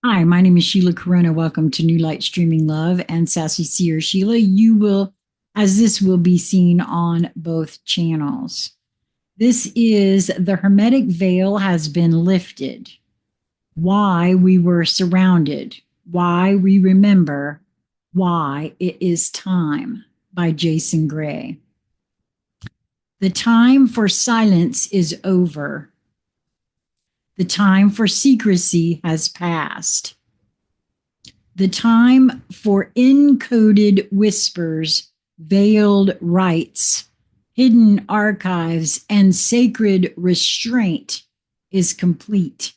Hi, my name is Sheila Karuna. Welcome to New Light Streaming Love and Sassy Seer Sheila. As this will be seen on both channels. This is the Hermetic veil has been lifted. Why we were surrounded, why we remember, why it is time by Jason Gray. The time for silence is over. The time for secrecy has passed. The time for encoded whispers, veiled rites, hidden archives, and sacred restraint is complete.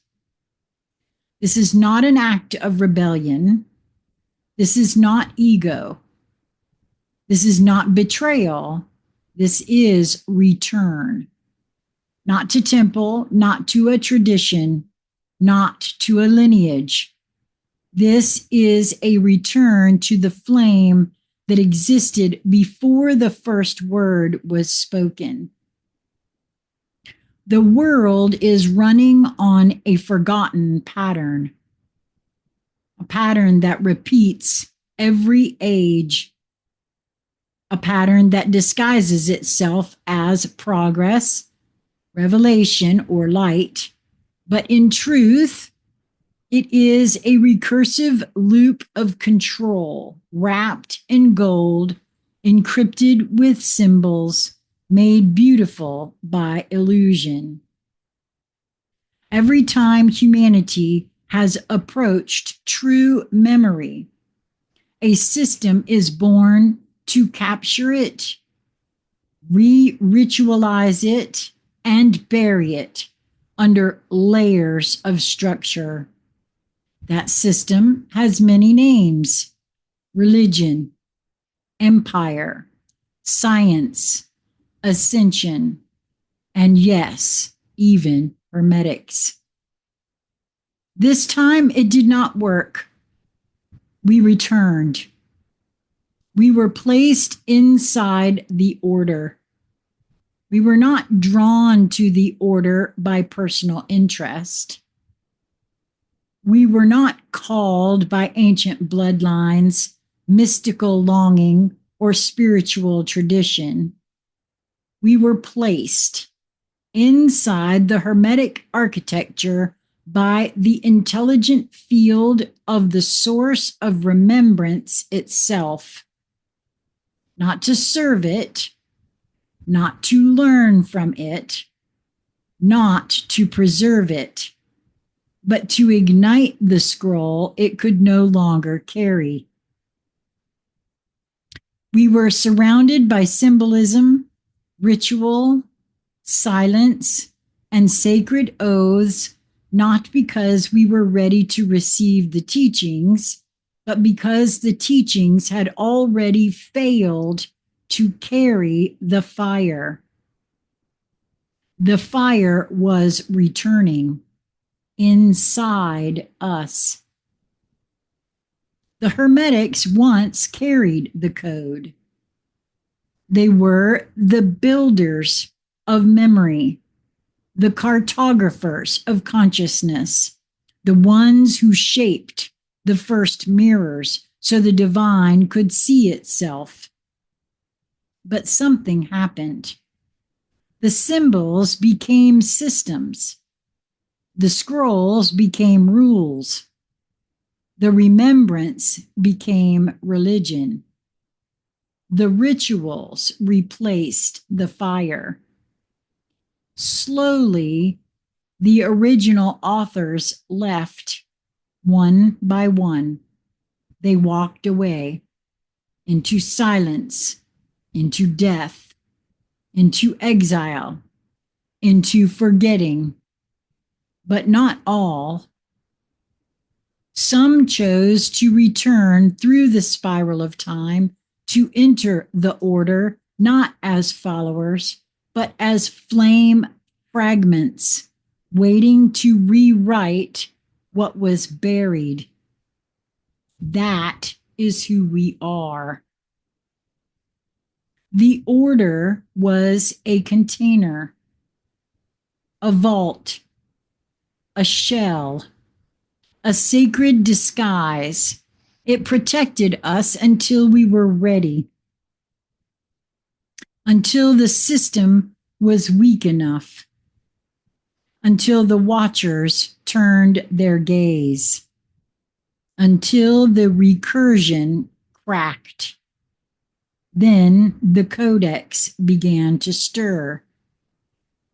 This is not an act of rebellion. This is not ego. This is not betrayal. This is return. Not to temple, not to a tradition, not to a lineage. This is a return to the flame that existed before the first word was spoken. The world is running on a forgotten pattern, a pattern that repeats every age, a pattern that disguises itself as progress, revelation, or light, but in truth, it is a recursive loop of control, wrapped in gold, encrypted with symbols, made beautiful by illusion. Every time humanity has approached true memory, a system is born to capture it, re-ritualize it, and bury it under layers of structure. That system has many names: religion, empire, science, ascension, and yes, even hermetics. This time it did not work. We returned. We were placed inside the order. We were not drawn to the order by personal interest. We were not called by ancient bloodlines, mystical longing, or spiritual tradition. We were placed inside the Hermetic architecture by the intelligent field of the source of remembrance itself. Not to serve it, not to learn from it, not to preserve it, but to ignite the scroll it could no longer carry. We were surrounded by symbolism, ritual, silence, and sacred oaths, not because we were ready to receive the teachings, but because the teachings had already failed to carry the fire. The fire was returning inside us. The Hermetics once carried the code. They were the builders of memory, the cartographers of consciousness, the ones who shaped the first mirrors so the divine could see itself. But something happened. The symbols became systems. The scrolls became rules. The remembrance became religion. The rituals replaced the fire. Slowly, the original authors left one by one. They walked away into silence, into death, into exile, into forgetting. But not all. Some chose to return through the spiral of time to enter the order, not as followers, but as flame fragments, waiting to rewrite what was buried. That is who we are. The order was a container, a vault, a shell, a sacred disguise. It protected us until we were ready, until the system was weak enough, until the watchers turned their gaze, until the recursion cracked. Then the codex began to stir.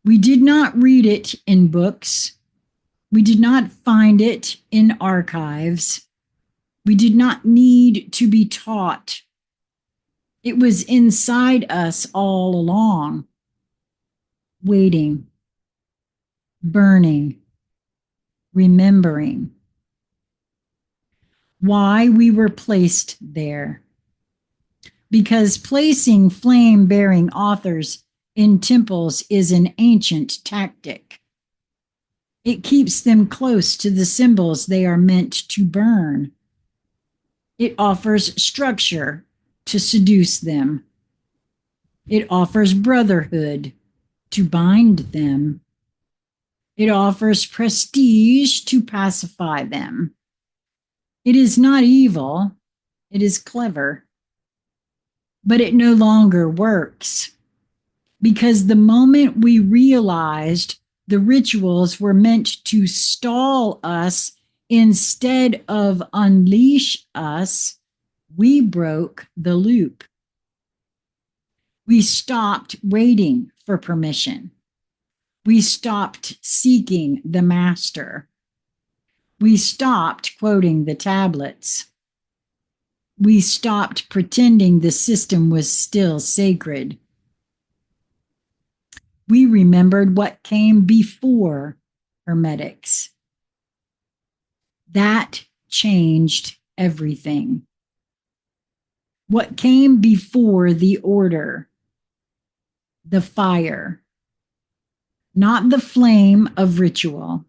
We did not read it in books. We did not find it in archives. We did not need to be taught. It was inside us all along, waiting, burning, remembering. Why we were placed there. Because placing flame-bearing authors in temples is an ancient tactic. It keeps them close to the symbols they are meant to burn. It offers structure to seduce them. It offers brotherhood to bind them. It offers prestige to pacify them. It is not evil, it is clever. But it no longer works, because the moment we realized the rituals were meant to stall us instead of unleash us, we broke the loop. We stopped waiting for permission. We stopped seeking the master. We stopped quoting the tablets. We stopped pretending the system was still sacred. We remembered what came before Hermetics. That changed everything. What came before the order? The fire. Not the flame of ritual,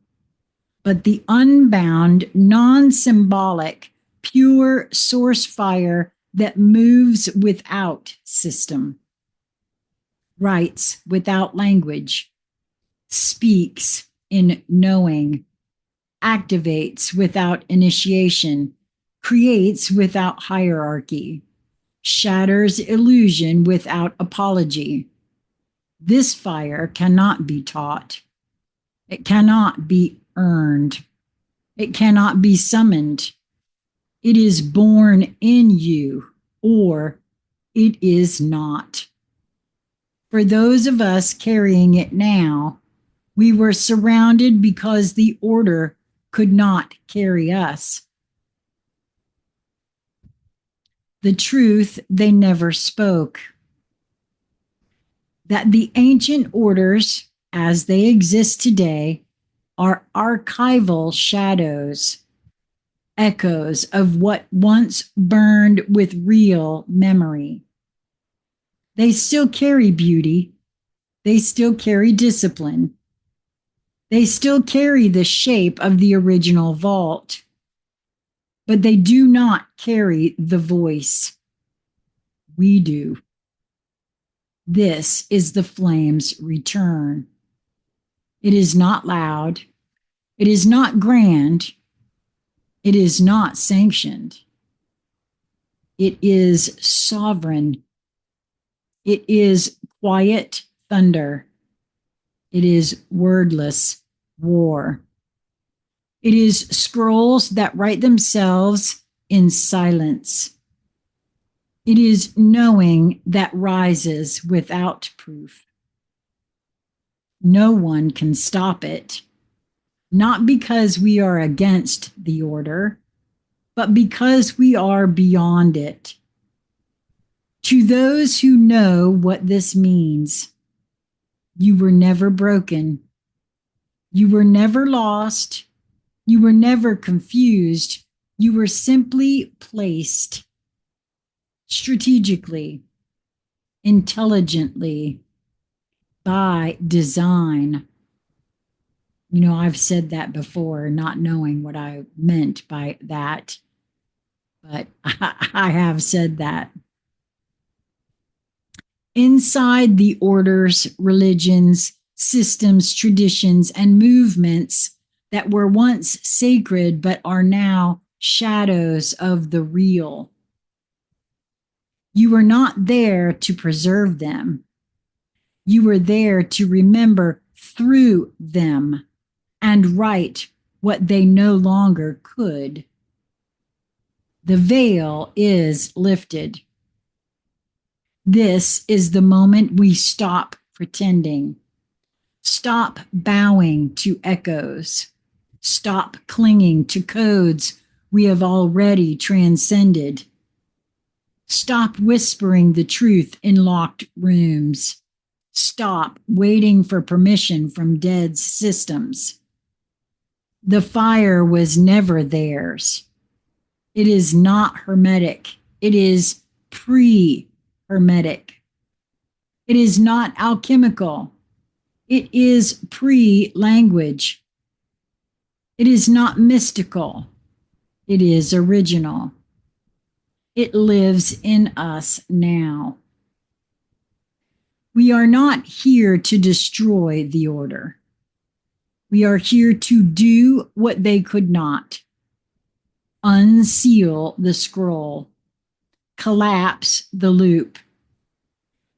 but the unbound, non-symbolic, pure source fire that moves without system, writes without language, speaks in knowing, activates without initiation, creates without hierarchy, shatters illusion without apology. This fire cannot be taught. It cannot be earned. It cannot be summoned. It is born in you, or it is not. For those of us carrying it now, we were surrounded because the order could not carry us. The truth they never spoke. That the ancient orders, as they exist today, are archival shadows, echoes of what once burned with real memory. They still carry beauty. They still carry discipline. They still carry the shape of the original vault. But they do not carry the voice. We do. This is the flame's return. It is not loud. It is not grand. It is not sanctioned. It is sovereign. It is quiet thunder. It is wordless war. It is scrolls that write themselves in silence. It is knowing that rises without proof. No one can stop it, not because we are against the order, but because we are beyond it. To those who know what this means, you were never broken. You were never lost. You were never confused. You were simply placed strategically, intelligently, by design. You know, I've said that before, not knowing what I meant by that, but I have said that. Inside the orders, religions, systems, traditions, and movements that were once sacred but are now shadows of the real. You were not there to preserve them. You were there to remember through them and right what they no longer could. The veil is lifted. This is the moment we stop pretending. Stop bowing to echoes. Stop clinging to codes we have already transcended. Stop whispering the truth in locked rooms. Stop waiting for permission from dead systems. The fire was never theirs. It is not hermetic. It is pre-hermetic. It is not alchemical. It is pre-language. It is not mystical. It is original. It lives in us now. We are not here to destroy the order. We are here to do what they could not. Unseal the scroll. Collapse the loop.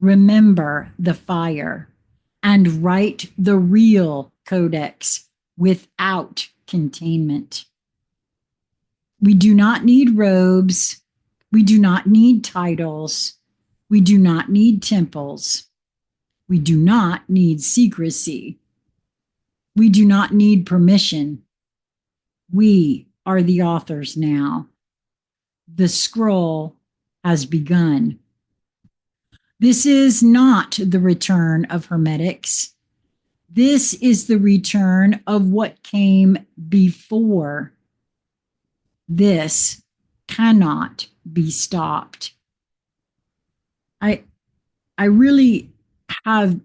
Remember the fire. And write the real codex without containment. We do not need robes. We do not need titles. We do not need temples. We do not need secrecy. We do not need permission. We are the authors now. The scroll has begun. This is not the return of hermetics. This is the return of what came before. This cannot be stopped. I really have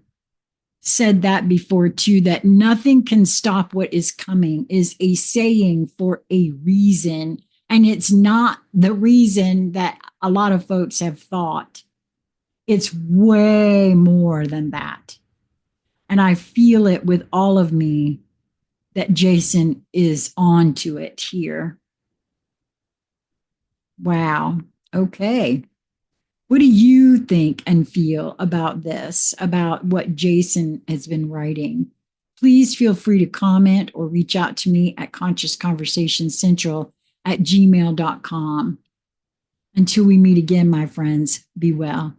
said that before too, that nothing can stop what is coming is a saying for a reason. And it's not the reason that a lot of folks have thought. It's way more than that. And I feel it with all of me that Jason is on to it here. Wow. Okay. What do you think and feel about this, about what Jason has been writing? Please feel free to comment or reach out to me at consciousconversationscentral@gmail.com. Until we meet again, my friends, be well.